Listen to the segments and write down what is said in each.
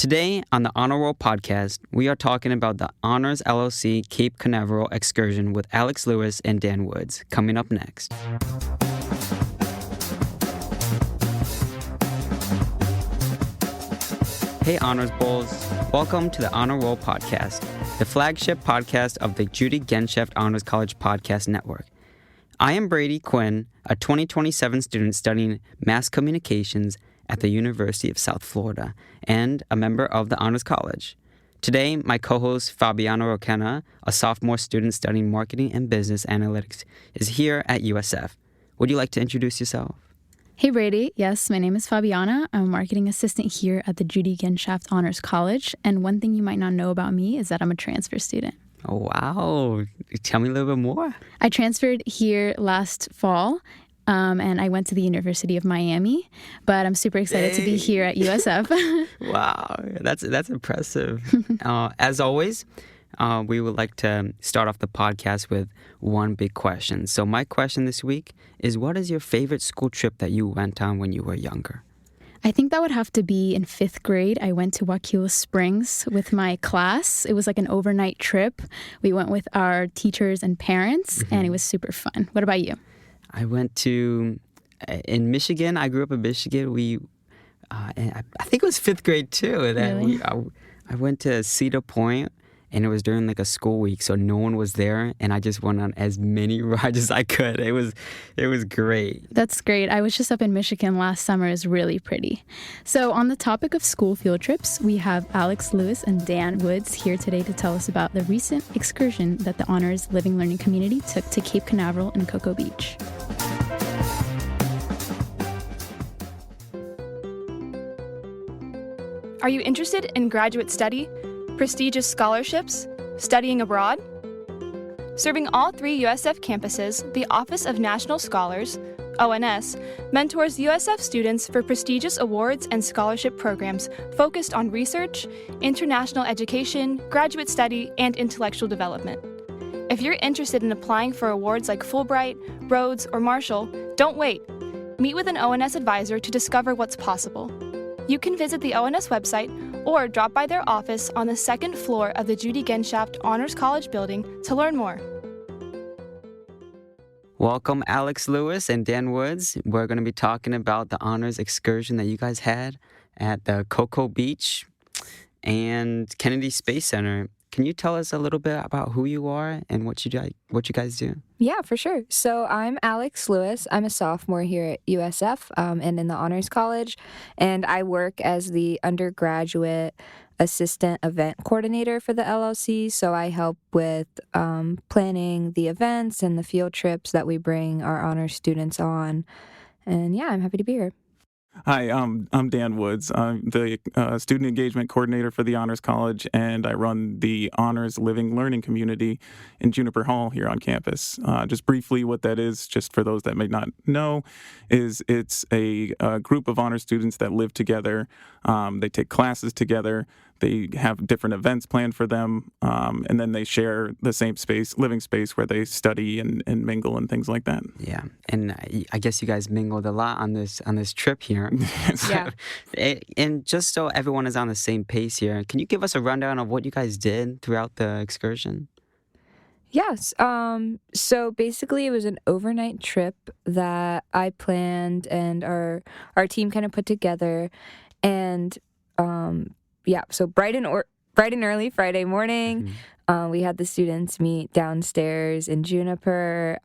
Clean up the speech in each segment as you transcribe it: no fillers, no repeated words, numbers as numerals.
Today on the Honor Roll podcast, we are talking about the Honors LLC Cape Canaveral excursion with Alex Lewis and Dan Woods, coming up next. Hey Honors Bowls, welcome to the Honor Roll podcast, the flagship podcast of the Judy Genshaft Honors College Podcast Network. I am Brady Quinn, a 2027 student studying mass communications at the University of South Florida and a member of the Honors College. Today, my co-host Fabiana Requena, a sophomore student studying marketing and business analytics, is here at USF. Would you like to introduce yourself? Hey Brady, yes, my name is Fabiana. I'm a marketing assistant here at the Judy Genshaft Honors College, and one thing you might not know about me is that I'm a transfer student. Oh, wow. Tell me a little bit more. I transferred here last fall, and I went to the University of Miami, but I'm super excited to be here at USF. Wow, that's impressive. As always, we would like to start off the podcast with one big question. So my question this week is, what is your favorite school trip that you went on when you were younger? I think that would have to be in 5th grade. I went to Waukila Springs with my class. It was like an overnight trip. We went with our teachers and parents, and it was super fun. What about you? I went to, in Michigan, I grew up in Michigan. And I think it was 5th grade too. Really? I went to Cedar Point, and it was during like a school week, so no one was there, and I just went on as many rides as I could. It was great. That's great. I was just up in Michigan last summer. It's really pretty. So on the topic of school field trips, we have Alex Lewis and Dan Woods here today to tell us about the recent excursion that the Honors Living Learning community took to Cape Canaveral and Cocoa Beach. Are you interested in graduate study, prestigious scholarships, studying abroad? Serving all 3 USF campuses, the Office of National Scholars, ONS, mentors USF students for prestigious awards and scholarship programs focused on research, international education, graduate study, and intellectual development. If you're interested in applying for awards like Fulbright, Rhodes, or Marshall, don't wait. Meet with an ONS advisor to discover what's possible. You can visit the ONS website or drop by their office on the 2nd floor of the Judy Genshaft Honors College building to learn more. Welcome, Alex Lewis and Dan Woods. We're going to be talking about the honors excursion that you guys had at the Cocoa Beach and Kennedy Space Center. Can you tell us a little bit about who you are and what you guys do? Yeah, for sure. So I'm Alex Lewis. I'm a sophomore here at USF and in the Honors College, and I work as the undergraduate assistant event coordinator for the LLC. So I help with planning the events and the field trips that we bring our honors students on. And yeah, I'm happy to be here. Hi, I'm Dan Woods. I'm the student engagement coordinator for the Honors College, and I run the Honors Living Learning community in Juniper Hall here on campus. Just briefly, what that is, just for those that may not know, is it's a group of honors students that live together. They take classes together. They have different events planned for them, and then they share the same living space where they study and mingle and things like that. Yeah, and I guess you guys mingled a lot on this trip here. Yeah. And just so everyone is on the same pace here, can you give us a rundown of what you guys did throughout the excursion? Yes. So basically, it was an overnight trip that I planned and our team kind of put together, and so bright and early Friday morning, we had the students meet downstairs in Juniper.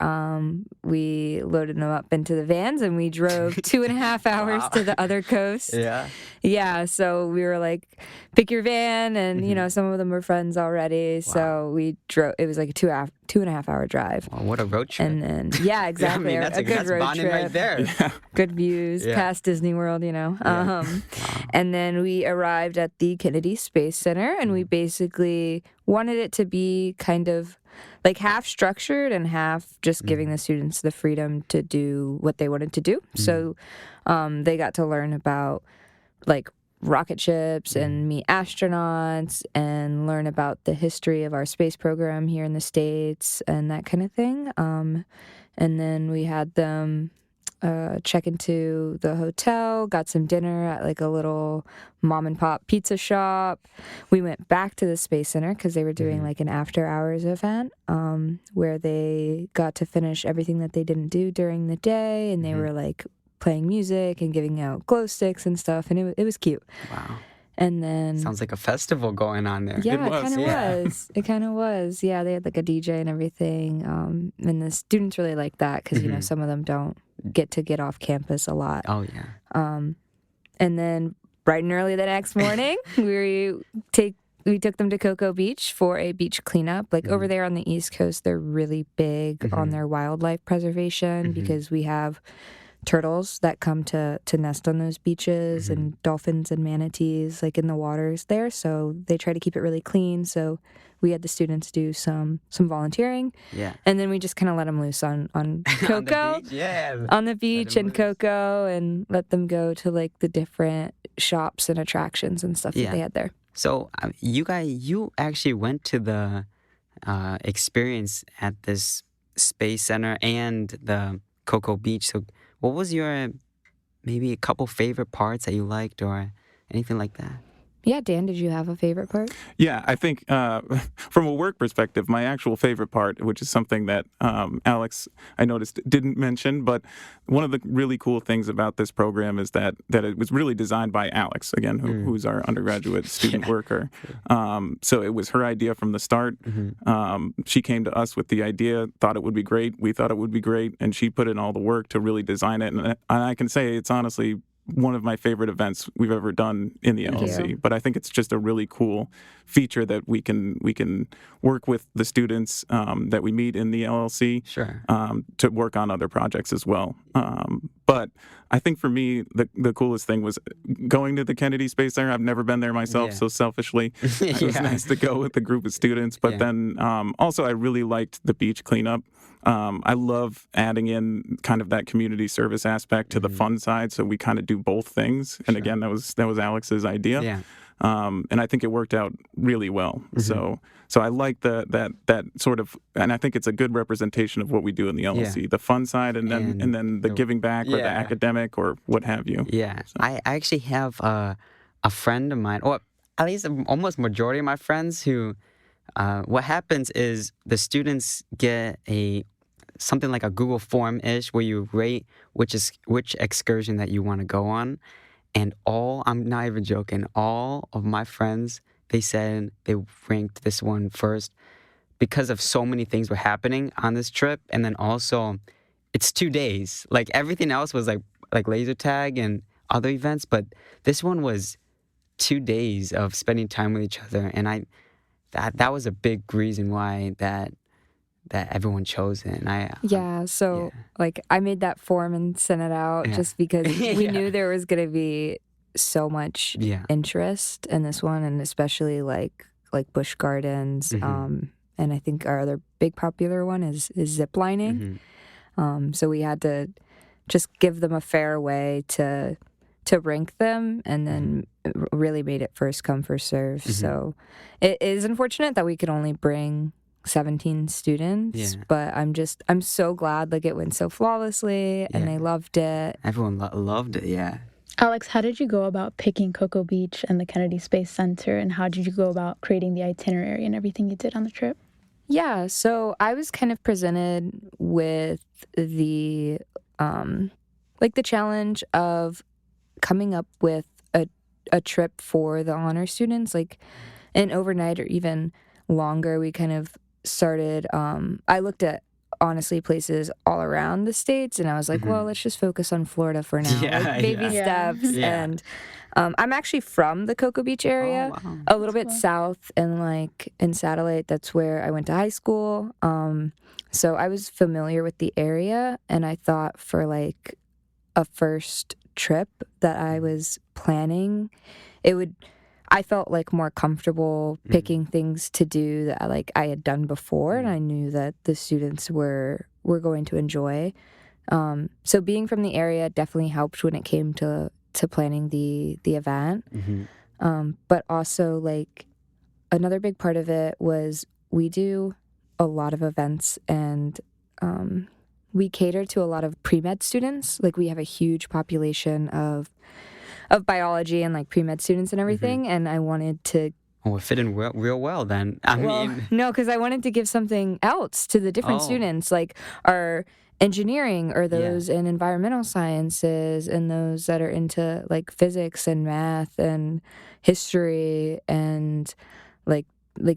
We loaded them up into the vans and we drove 2.5 hours to the other coast. Yeah. Yeah. So we were like, pick your van, and some of them were friends already. Wow. So we drove. It was like a 2.5 hour drive. Well, what a road trip! And then exactly, yeah, I mean, a good road trip right there. Yeah. Good views past Disney World, Yeah. And then we arrived at the Kennedy Space Center, and we basically wanted it to be kind of like half structured and half just giving the students the freedom to do what they wanted to do. So they got to learn about like rocket ships and meet astronauts and learn about the history of our space program here in the States and that kind of thing. And then we had them check into the hotel, got some dinner at like a little mom and pop pizza shop. We went back to the Space Center because they were doing like an after hours event where they got to finish everything that they didn't do during the day, and they were like playing music and giving out glow sticks and stuff, and it was cute. Wow. And then Sounds like a festival going on there. yeah, It was, kind of was. It kind of was. Yeah, they had like a DJ and everything. And the students really liked that because you know some of them don't get off campus a lot. Oh, yeah. And then bright and early the next morning, we took them to Cocoa Beach for a beach cleanup. Like over there on the East Coast, they're really big on their wildlife preservation because we have turtles that come to nest on those beaches and dolphins and manatees like in the waters there. So they try to keep it really clean. So we had the students do some volunteering. Yeah. And then we just kind of let them loose on Cocoa. On the beach? Yeah. On the beach them and loose. Cocoa, and let them go to like the different shops and attractions and stuff that they had there. So you actually went to the experience at this Space Center and the Cocoa Beach. So what was your maybe a couple favorite parts that you liked or anything like that? Yeah, Dan, did you have a favorite part? Yeah, I think from a work perspective, my actual favorite part, which is something that Alex, I noticed, didn't mention, but one of the really cool things about this program is that it was really designed by Alex, again, who's our undergraduate student worker. So it was her idea from the start. She came to us with the idea, thought it would be great. We thought it would be great, and she put in all the work to really design it. And I can say it's honestly one of my favorite events we've ever done in the LLC. But I think it's just a really cool feature that we can work with the students that we meet in the LLC to work on other projects as well. But I think for me, the coolest thing was going to the Kennedy Space Center. I've never been there myself, so selfishly. It was nice to go with a group of students. But then also I really liked the beach cleanup. I love adding in kind of that community service aspect to the fun side, so we kind of do both things. And again, that was Alex's idea. Yeah. And I think it worked out really well. So I like that sort of, and I think it's a good representation of what we do in the LLC, the fun side, and then the giving back or the academic or what have you. Yeah, so. I actually have a friend of mine, or at least almost majority of my friends who, what happens is the students get something like a Google form-ish where you rate which excursion that you want to go on. And I'm not even joking, all of my friends, they said they ranked this one first because of so many things were happening on this trip. And then also, it's 2 days. Like everything else was like laser tag and other events, but this one was 2 days of spending time with each other. And that was a big reason why that everyone chose it. And like I made that form and sent it out just because we knew there was going to be so much interest in this one, and especially like Busch Gardens. And I think our other big popular one is zip lining. So we had to just give them a fair way to rank them, and then really made it first come, first serve. So it is unfortunate that we could only bring 17 students, but I'm so glad like it went so flawlessly and they loved it. Everyone loved it, yeah. Alex, how did you go about picking Cocoa Beach and the Kennedy Space Center, and how did you go about creating the itinerary and everything you did on the trip? Yeah, so I was kind of presented with the the challenge of coming up with a trip for the honor students, like an overnight or even longer. We kind of started, I looked at honestly places all around the states, and I was like, well, let's just focus on Florida for now, baby steps. And I'm actually from the Cocoa Beach area, a little bit south, and like in Satellite, that's where I went to high school. So I was familiar with the area, and I thought for like a first trip that I was planning, I felt like more comfortable picking things to do that like I had done before, and I knew that the students were going to enjoy. So being from the area definitely helped when it came to planning the event. But also like another big part of it was we do a lot of events and we cater to a lot of pre-med students. Like, we have a huge population of biology and like pre-med students and everything. And I wanted to it fit in real well then. I mean, no, because I wanted to give something else to the different students, like our engineering or those in environmental sciences and those that are into like physics and math and history and like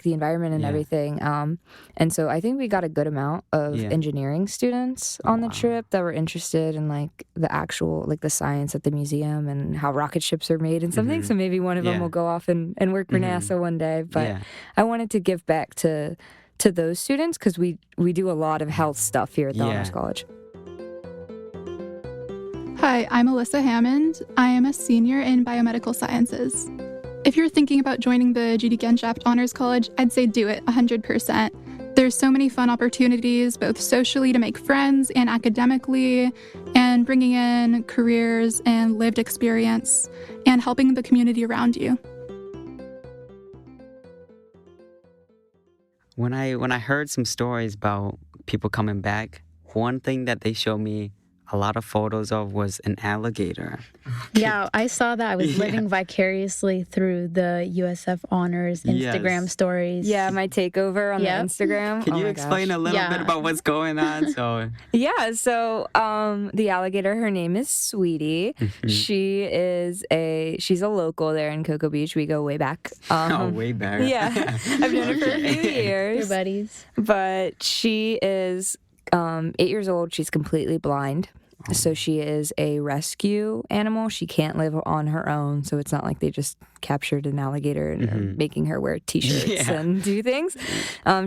the environment and everything. And so I think we got a good amount of engineering students on the trip that were interested in like the actual, like the science at the museum and how rocket ships are made and something. So maybe one of them will go off and work for NASA one day. But I wanted to give back to those students because we do a lot of health stuff here at the Honors College. Hi, I'm Alyssa Hammond. I am a senior in biomedical sciences. If you're thinking about joining the Judy Genshaft Honors College, I'd say do it 100%. There's so many fun opportunities, both socially to make friends and academically, and bringing in careers and lived experience, and helping the community around you. when I heard some stories about people coming back, one thing that they showed me a lot of photos of was an alligator. Yeah, I saw that. I was living vicariously through the USF Honors Instagram stories. Yeah, my takeover on the Instagram. Can you explain a little bit about what's going on? So the alligator, her name is Sweetie. She's a local there in Cocoa Beach. We go way back. Way back. Yeah, I've known her for a few years. Your buddies. But she is 8 years old. She's completely blind. So she is a rescue animal. She can't live on her own. So it's not like they just captured an alligator and are making her wear T-shirts and do things.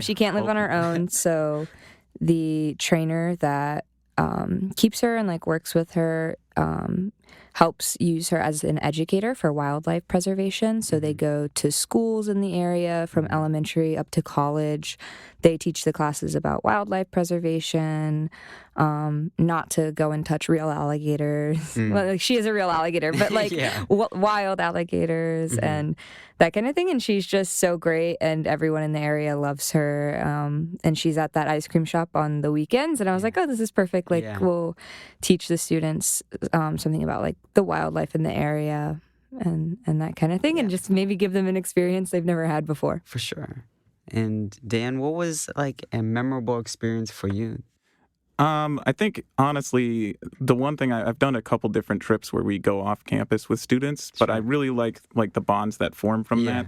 She can't live on her own. So the trainer that keeps her and like works with her helps use her as an educator for wildlife preservation. So they go to schools in the area from elementary up to college. They teach the classes about wildlife preservation, not to go and touch real alligators. Well, like, she is a real alligator, but like wild alligators and that kind of thing. And she's just so great, and everyone in the area loves her. And she's at that ice cream shop on the weekends. And I was like, oh, this is perfect. Like, we'll teach the students something about like the wildlife in the area and that kind of thing, and just maybe give them an experience they've never had before. For sure. And Dan, what was like a memorable experience for you? I think, honestly, the one thing I've done a couple different trips where we go off campus with students, but I really like the bonds that form from that.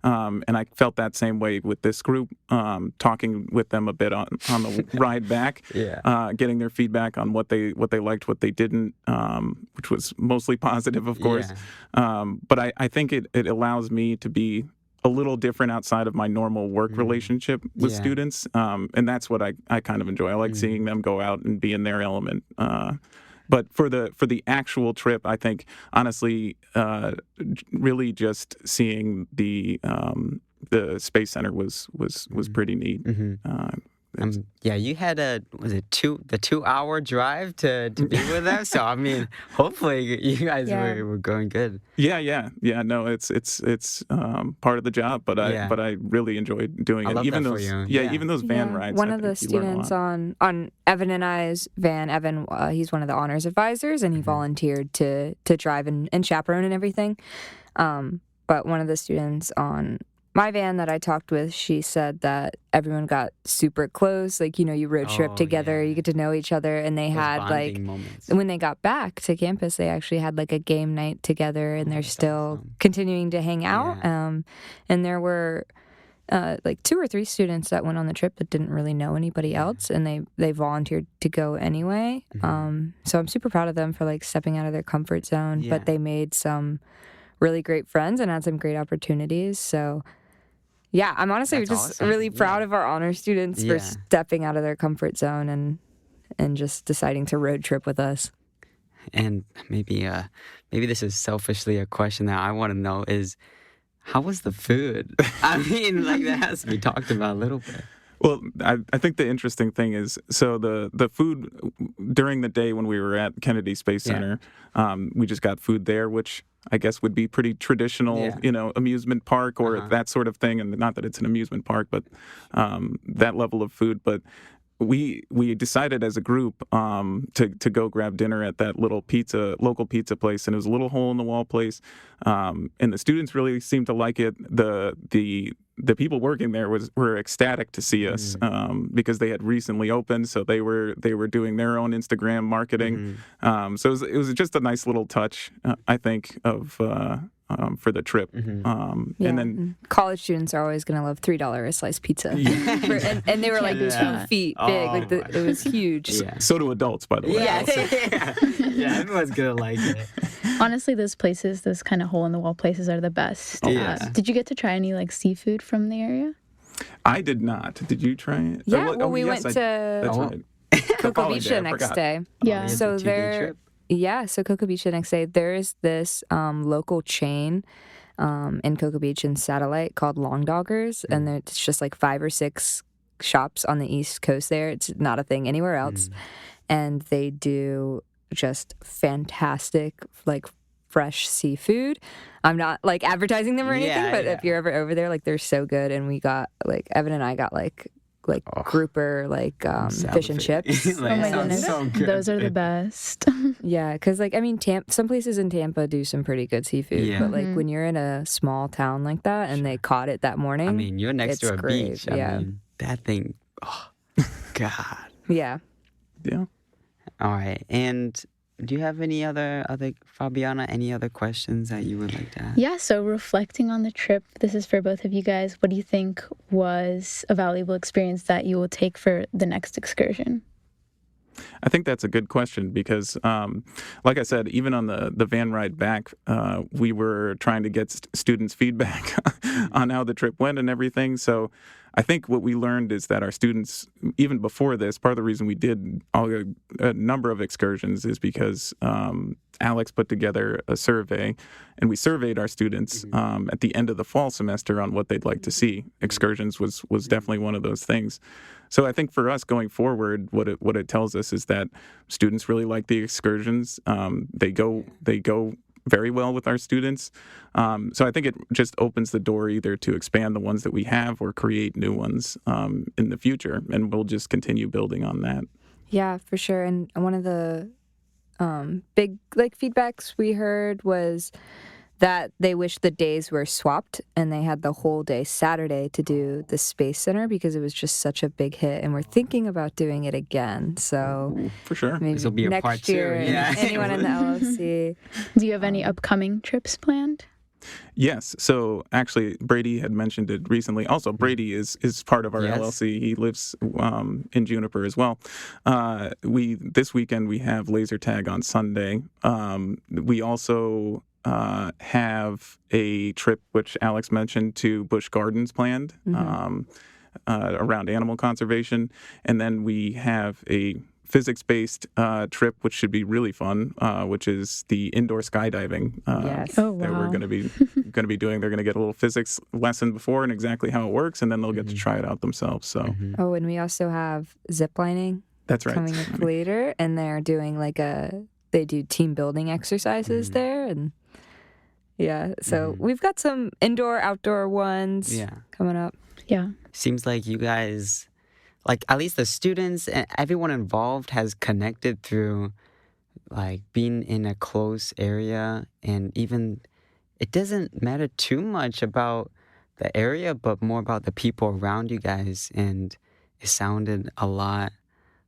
And I felt that same way with this group, talking with them a bit on the ride back, getting their feedback on what they liked, what they didn't, which was mostly positive, of course. But I think it allows me to be a little different outside of my normal work relationship with students. And that's what I kind of enjoy. I like seeing them go out and be in their element. But for the actual trip, I think, honestly, really just seeing the Space Center was pretty neat. You had the 2-hour drive to be with them. So I mean, hopefully you guys were going good. Yeah. No, it's part of the job, but I really enjoyed doing it. Even those even those van rides. One of the students on Evan and I's van, Evan, he's one of the honors advisors, and he volunteered to drive and chaperone and everything. But one of the students on my van that I talked with, she said that everyone got super close. Like, you road trip together, you get to know each other. And they had like, moments. When they got back to campus, they actually had like a game night together, and they're still continuing to hang out. And there were like 2 or 3 students that went on the trip that didn't really know anybody else, and they volunteered to go anyway. So I'm super proud of them for like stepping out of their comfort zone, but they made some really great friends and had some great opportunities. So yeah, I'm honestly really proud of our honor students for stepping out of their comfort zone and just deciding to road trip with us. And maybe this is selfishly a question that I want to know is, how was the food? I mean, like, that has to be talked about a little bit. Well, I think the interesting thing is, so the food during the day when we were at Kennedy Space Center, we just got food there, which I guess would be pretty traditional, amusement park or that sort of thing. And not that it's an amusement park, but that level of food. But we decided as a group to go grab dinner at that little local pizza place, and it was a little hole in the wall place, and the students really seemed to like it. The people working there were ecstatic to see us because they had recently opened, so they were doing their own Instagram marketing. So it was just a nice little touch, I think, of for the trip. And then college students are always going to love $3 a slice pizza. And they were like 2 feet big. It was huge. Yeah. So do adults, by the way. Yeah, everyone's gonna like it. Honestly, those places, those kind of hole-in-the-wall places are the best. Did you get to try any like seafood from the area? I did not. Did you try it? Yeah, we went to that's right. Cocoa Beach the next day. Yeah. So so Cocoa Beach the next day, there is this local chain in Cocoa Beach and Satellite called Long Doggers, and it's just like 5 or 6 shops on the East Coast there. It's not a thing anywhere else. And they do just fantastic, like, fresh seafood. I'm not like advertising them or anything, but if you're ever over there, like, they're so good. And we got like Evan and I got like grouper fish and chips. Oh my goodness, so those are the best. Yeah, because like I mean, some places in Tampa do some pretty good seafood, but like when you're in a small town like that and they caught it that morning, I mean, you're next to a beach. I mean, that thing. Oh, God. Yeah. All right, and do you have any other Fabiana, any other questions that you would like to ask? Yeah, so reflecting on the trip, this is for both of you guys. What do you think was a valuable experience that you will take for the next excursion? I think that's a good question because, like I said, even on the van ride back, we were trying to get students' feedback on how the trip went and everything. So I think what we learned is that our students, even before this, part of the reason we did a number of excursions is because Alex put together a survey, and we surveyed our students at the end of the fall semester on what they'd like to see. Excursions was definitely one of those things. So I think for us going forward, what it tells us is that students really like the excursions. They go very well with our students. So I think it just opens the door either to expand the ones that we have or create new ones in the future. And we'll just continue building on that. Yeah, for sure. And one of the big feedbacks we heard was that they wish the days were swapped and they had the whole day Saturday to do the Space Center because it was just such a big hit, and we're thinking about doing it again. So for sure, maybe this will be a next part year, 2. Yeah. Anyone in the LLC. Do you have any upcoming trips planned? Yes. So actually, Brady had mentioned it recently. Also, Brady is part of our LLC. He lives in Juniper as well. This weekend we have laser tag on Sunday. We also have a trip, which Alex mentioned, to Busch Gardens planned around animal conservation. And then we have a physics-based trip, which should be really fun, which is the indoor skydiving that we're going to be doing. They're going to get a little physics lesson before and exactly how it works, and then they'll get to try it out themselves. So, and we also have zip lining. That's right. Coming up later, and they're doing they do team building exercises there, and so we've got some indoor, outdoor ones coming up. Yeah. Seems like you guys, like at least the students and everyone involved has connected through like being in a close area, and even it doesn't matter too much about the area, but more about the people around you guys. And it sounded a lot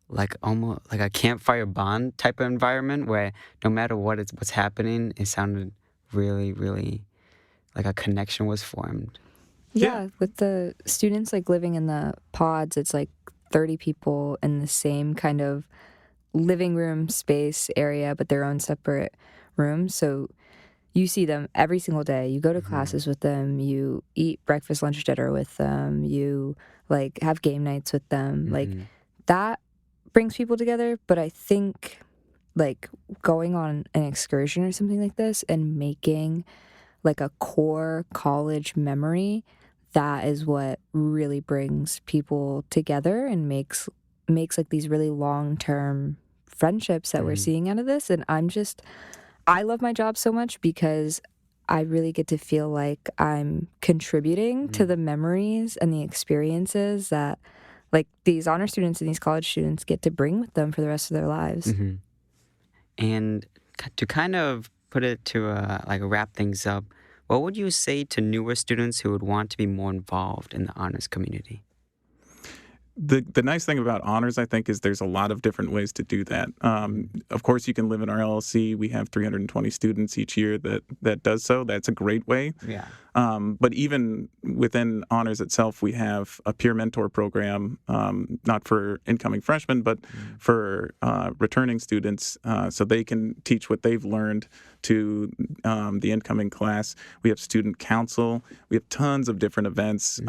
like almost like a campfire bond type of environment where no matter what's happening, it sounded really, really like a connection was formed. Yeah, with the students like living in the pods, it's like 30 people in the same kind of living room space area, but their own separate rooms. So you see them every single day. You go to classes with them. You eat breakfast, lunch, dinner with them. You like have game nights with them. Like that brings people together. But I think like going on an excursion or something like this and making like a core college memory, that is what really brings people together and makes like these really long-term friendships that we're seeing out of this. And I love my job so much because I really get to feel like I'm contributing to the memories and the experiences that like these honor students and these college students get to bring with them for the rest of their lives. Mm-hmm. And to kind of put it to wrap things up, what would you say to newer students who would want to be more involved in the honors community? The nice thing about honors, I think, is there's a lot of different ways to do that. Of course, you can live in our LLC. We have 320 students each year that does so. That's a great way. Yeah. But even within honors itself, we have a peer mentor program, not for incoming freshmen, but for returning students, so they can teach what they've learned to the incoming class. We have student council. We have tons of different events.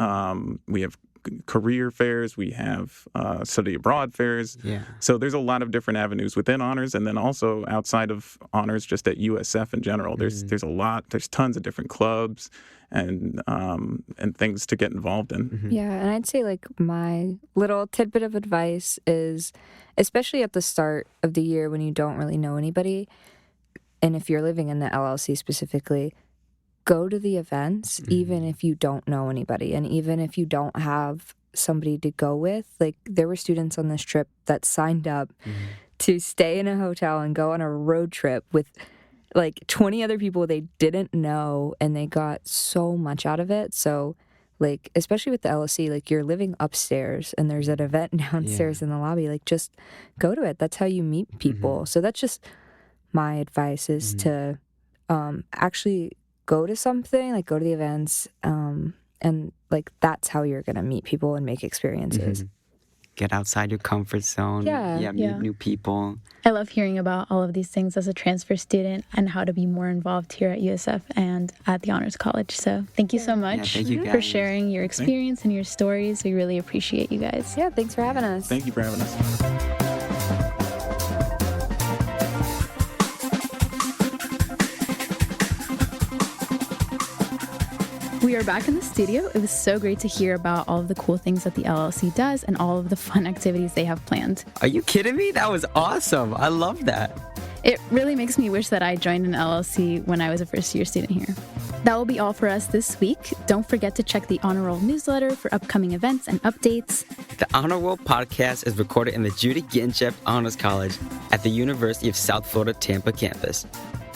We have career fairs, we have study abroad fairs. Yeah. So there's a lot of different avenues within honors, and then also outside of honors, just at USF in general. There's tons of different clubs and things to get involved in. Yeah, and I'd say like my little tidbit of advice is, especially at the start of the year when you don't really know anybody, and if you're living in the LLC specifically, go to the events, even if you don't know anybody, and even if you don't have somebody to go with. Like, there were students on this trip that signed up to stay in a hotel and go on a road trip with like 20 other people they didn't know, and they got so much out of it. So, like, especially with the LLC, like, you're living upstairs and there's an event downstairs in the lobby. Like, just go to it. That's how you meet people. So that's just my advice, is to actually go to something, like go to the events, and like that's how you're gonna meet people and make experiences. Get outside your comfort zone. Meet new people. I love hearing about all of these things as a transfer student and how to be more involved here at USF and at the Honors College. So thank you so much thank you for guys. sharing your experience and your stories. We really appreciate you guys. Yeah, thanks for having us. Thank you for having us. We are back in the studio. It was so great to hear about all of the cool things that the LLC does and all of the fun activities they have planned. Are you kidding me? That was awesome. I love that. It really makes me wish that I joined an LLC when I was a first-year student here. That will be all for us this week. Don't forget to check the Honor Roll newsletter for upcoming events and updates. The Honor Roll podcast is recorded in the Judy Genshaft Honors College at the University of South Florida Tampa campus.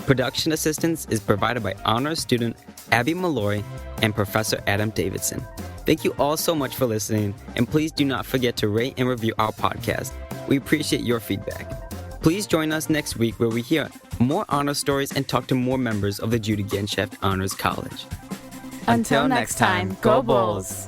Production assistance is provided by honors student Abby Malloy and Professor Adam Davidson. Thank you all so much for listening, and please do not forget to rate and review our podcast. We appreciate your feedback. Please join us next week where we hear more honor stories and talk to more members of the Judy Genshaft Honors College. Until next time, go Bulls!